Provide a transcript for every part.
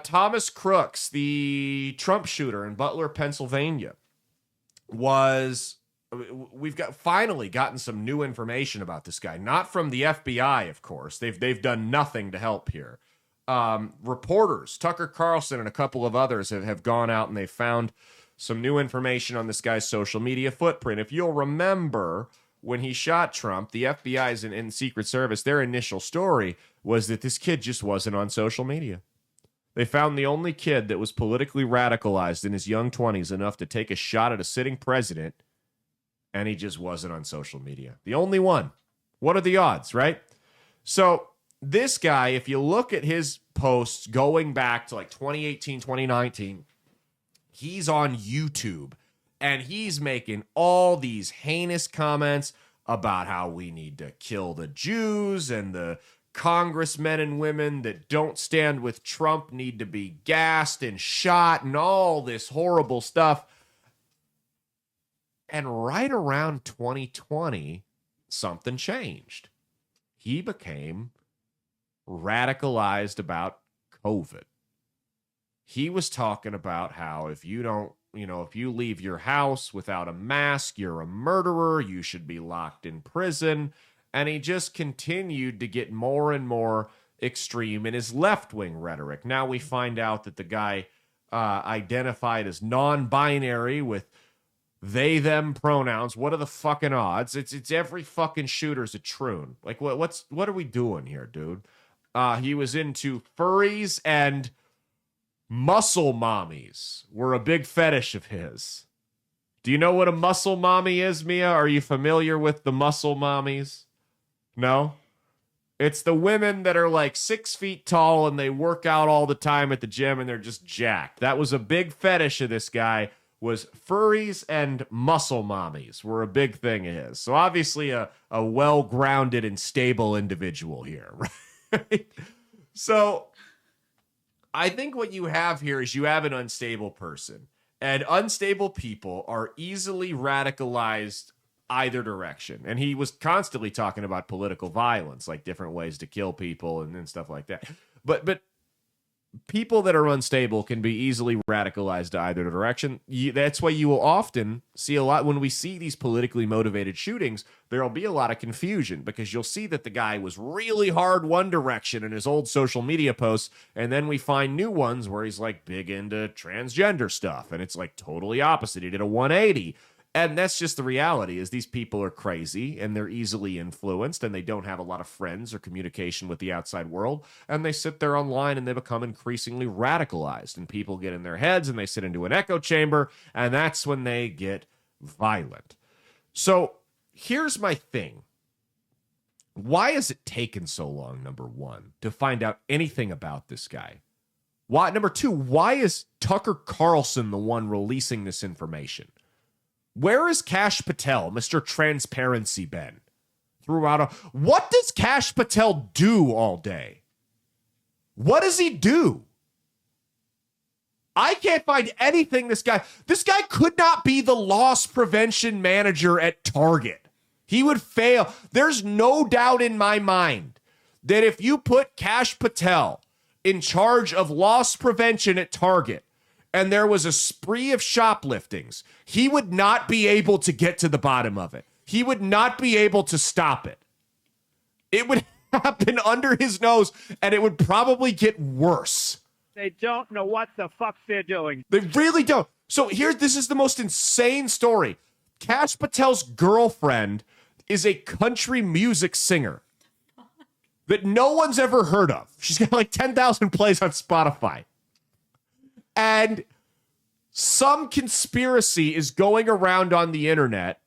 Thomas Crooks, the Trump shooter in Butler, Pennsylvania, we've finally gotten some new information about this guy. Not from the FBI, of course. They've done nothing to help here. Reporters, Tucker Carlson and a couple of others have gone out and they found some new information on this guy's social media footprint. If you'll remember, when he shot Trump, the FBI's and Secret Service, their initial story was that this kid just wasn't on social media. They found the only kid that was politically radicalized in his young 20s enough to take a shot at a sitting president, and he just wasn't on social media. The only one. What are the odds, right? So this guy, if you look at his posts going back to like 2018, 2019, he's on YouTube, and he's making all these heinous comments about how we need to kill the Jews and the congressmen and women that don't stand with Trump need to be gassed and shot and all this horrible stuff. And right around 2020, something changed. He became radicalized about COVID. He was talking about how if you leave your house without a mask, you're a murderer, you should be locked in prison. And he just continued to get more and more extreme in his left-wing rhetoric. Now we find out that the guy identified as non-binary with they, them pronouns. What are the fucking odds? It's every fucking shooter's a troon. Like, what are we doing here, dude? He was into furries, and muscle mommies were a big fetish of his. Do you know what a muscle mommy is, Mia? Are you familiar with the muscle mommies? No? It's the women that are like 6 feet tall and they work out all the time at the gym and they're just jacked. That was a big fetish of this guy, was furries, and muscle mommies were a big thing of his. So obviously a well-grounded and stable individual here, right? So I think what you have here is you have an unstable person. And unstable people are easily radicalized either direction. And he was constantly talking about political violence, like different ways to kill people and stuff like that. But people that are unstable can be easily radicalized to either direction. That's why you will often see a lot when we see these politically motivated shootings, there'll be a lot of confusion because you'll see that the guy was really hard one direction in his old social media posts. And then we find new ones where he's like big into transgender stuff. And it's like totally opposite. He did a 180. And that's just the reality, is these people are crazy and they're easily influenced and they don't have a lot of friends or communication with the outside world. And they sit there online and they become increasingly radicalized, and people get in their heads and they sit into an echo chamber, and that's when they get violent. So here's my thing. Why has it taken so long, number one, to find out anything about this guy? Why, number two, why is Tucker Carlson the one releasing this information? Where is Kash Patel, Mr. Transparency, been throughout? What does Kash Patel do all day? What does he do? I can't find anything this guy could not be the loss prevention manager at Target. He would fail. There's no doubt in my mind that if you put Kash Patel in charge of loss prevention at Target, and there was a spree of shopliftings, he would not be able to get to the bottom of it. He would not be able to stop it. It would happen under his nose, and it would probably get worse. They don't know what the fuck they're doing. They really don't. So this is the most insane story. Kash Patel's girlfriend is a country music singer that no one's ever heard of. She's got like 10,000 plays on Spotify. And some conspiracy is going around on the internet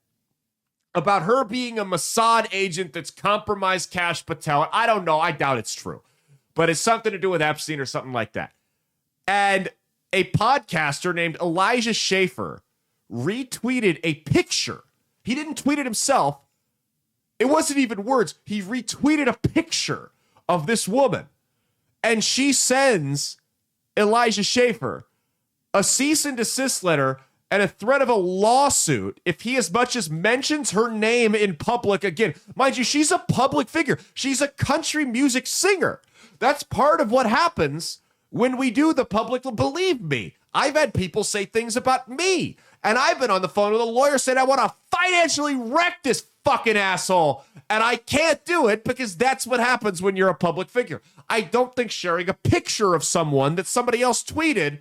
about her being a Mossad agent that's compromised Kash Patel. I don't know. I doubt it's true. But it's something to do with Epstein or something like that. And a podcaster named Elijah Schaefer retweeted a picture. He didn't tweet it himself. It wasn't even words. He retweeted a picture of this woman. And she sends Elijah Schaefer a cease and desist letter and a threat of a lawsuit if he as much as mentions her name in public again. Mind you, she's a public figure. She's a country music singer. That's part of what happens when we do the public, believe me, I've had people say things about me. And I've been on the phone with a lawyer saying I want to financially wreck this fucking asshole. And I can't do it because that's what happens when you're a public figure. I don't think sharing a picture of someone that somebody else tweeted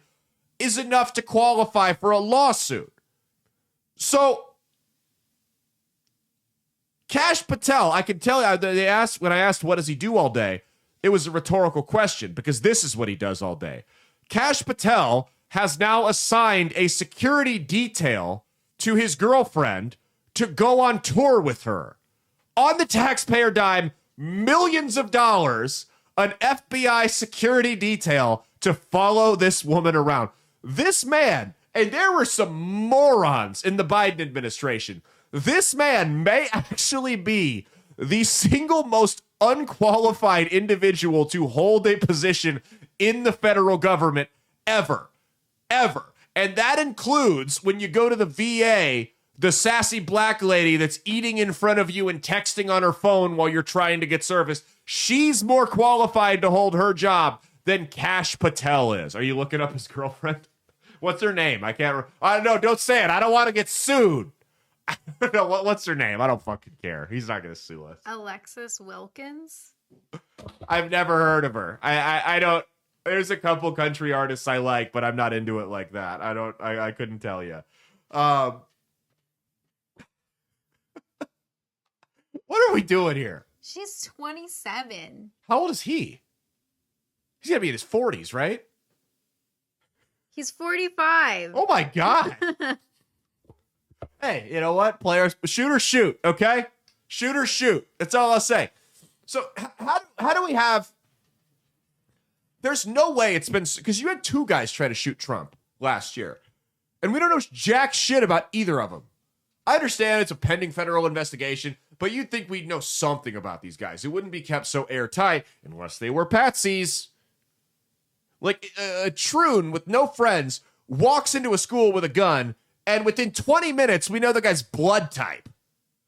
is enough to qualify for a lawsuit. So, Kash Patel, I can tell you, when I asked what does he do all day, it was a rhetorical question because this is what he does all day. Kash Patel has now assigned a security detail to his girlfriend to go on tour with her. On the taxpayer dime, millions of dollars, an FBI security detail to follow this woman around. This man, and there were some morons in the Biden administration, this man may actually be the single most unqualified individual to hold a position in the federal government ever. And that includes when you go to the VA, the sassy black lady that's eating in front of you and texting on her phone while you're trying to get service. She's more qualified to hold her job than Kash Patel is. Are you looking up his girlfriend? What's her name? I can't. I don't know. Don't say it. I don't want to get sued. I don't know. What's her name? I don't fucking care. He's not going to sue us. Alexis Wilkins? I've never heard of her. I don't. There's a couple country artists I like, but I'm not into it like that. I couldn't tell you. What are we doing here? She's 27. How old is he? He's gotta be in his 40s, right? He's 45. Oh my God. Hey, you know what? Players, shoot or shoot, okay? Shoot or shoot. That's all I'll say. So how do we have... There's no way it's been... Because you had two guys try to shoot Trump last year. And we don't know jack shit about either of them. I understand it's a pending federal investigation, but you'd think we'd know something about these guys. It wouldn't be kept so airtight unless they were patsies. Like, a troon with no friends walks into a school with a gun, and within 20 minutes, we know the guy's blood type.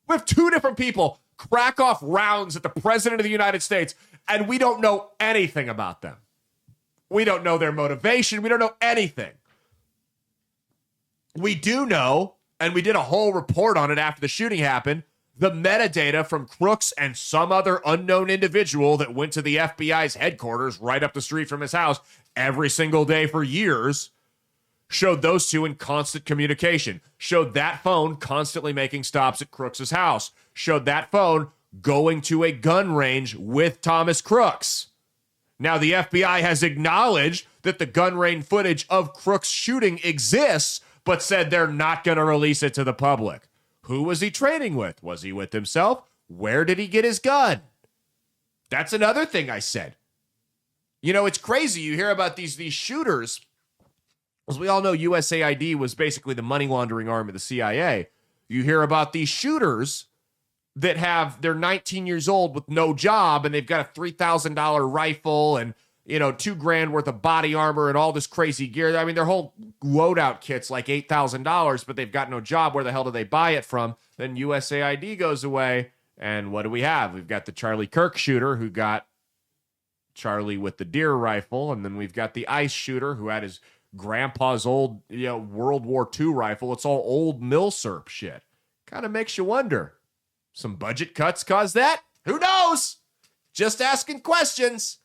We have two different people crack off rounds at the president of the United States, and we don't know anything about them. We don't know their motivation. We don't know anything. We do know, and we did a whole report on it after the shooting happened, the metadata from Crooks and some other unknown individual that went to the FBI's headquarters right up the street from his house every single day for years showed those two in constant communication, showed that phone constantly making stops at Crooks' house, showed that phone going to a gun range with Thomas Crooks. Now, the FBI has acknowledged that the gun range footage of Crooks shooting exists, but said they're not going to release it to the public. Who was he training with? Was he with himself? Where did he get his gun? That's another thing I said. You know, it's crazy. You hear about these shooters. As we all know, USAID was basically the money laundering arm of the CIA. You hear about these shooters that they're 19 years old with no job, and they've got a $3,000 rifle and, $2,000 worth of body armor and all this crazy gear. I mean, their whole loadout kit's like $8,000, but they've got no job. Where the hell do they buy it from? Then USAID goes away, and what do we have? We've got the Charlie Kirk shooter who got Charlie with the deer rifle, and then we've got the ICE shooter who had his grandpa's old, World War II rifle. It's all old milsurp shit. Kind of makes you wonder. Some budget cuts caused that? Who knows? Just asking questions.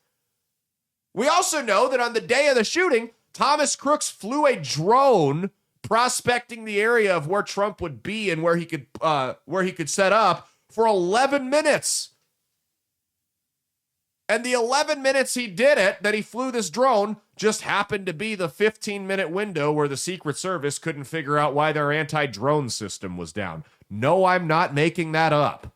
We also know that on the day of the shooting, Thomas Crooks flew a drone prospecting the area of where Trump would be and where he could set up for 11 minutes. And the 11 minutes he did it, that he flew this drone, just happened to be the 15-minute window where the Secret Service couldn't figure out why their anti-drone system was down. No, I'm not making that up.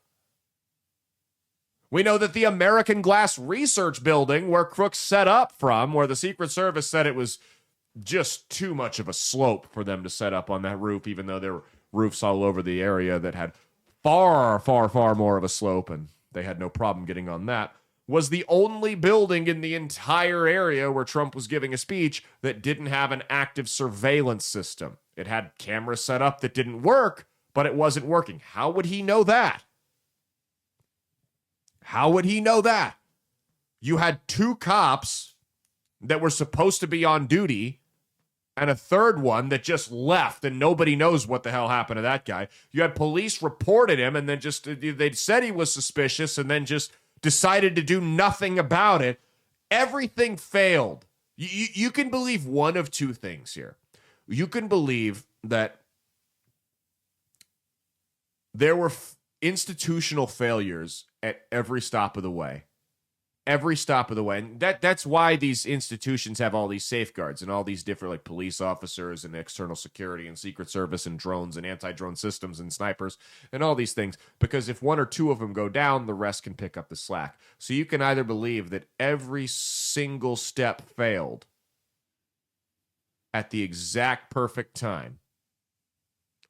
We know that the American Glass Research Building, where Crooks set up from, where the Secret Service said it was just too much of a slope for them to set up on that roof, even though there were roofs all over the area that had far, far, far more of a slope, and they had no problem getting on that, was the only building in the entire area where Trump was giving a speech that didn't have an active surveillance system. It had cameras set up that didn't work, but it wasn't working. How would he know that? How would he know that? You had two cops that were supposed to be on duty, and a third one that just left, and nobody knows what the hell happened to that guy. You had police reported him, and then just they said he was suspicious, and then just decided to do nothing about it. Everything failed. You can believe one of two things here. You can believe that there were institutional failures at every stop of the way. Every stop of the way. And that's why these institutions have all these safeguards and all these different like police officers and external security and Secret Service and drones and anti-drone systems and snipers and all these things. Because if one or two of them go down, the rest can pick up the slack. So you can either believe that every single step failed at the exact perfect time,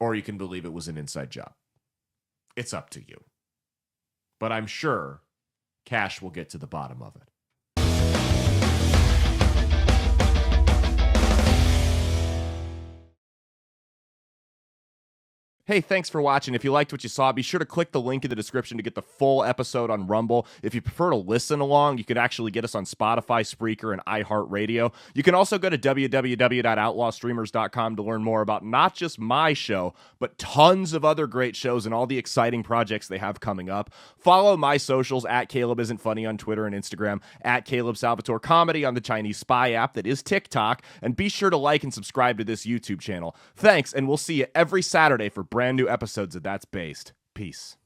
or you can believe it was an inside job. It's up to you. But I'm sure Cash will get to the bottom of it. Hey, thanks for watching. If you liked what you saw, be sure to click the link in the description to get the full episode on Rumble. If you prefer to listen along, you could actually get us on Spotify, Spreaker, and iHeartRadio. You can also go to www.outlawstreamers.com to learn more about not just my show, but tons of other great shows and all the exciting projects they have coming up. Follow my socials at Caleb Isn't Funny on Twitter and Instagram, at Caleb Salvatore Comedy on the Chinese Spy app that is TikTok, and be sure to like and subscribe to this YouTube channel. Thanks, and we'll see you every Saturday for brand new episodes of That's Based. Peace.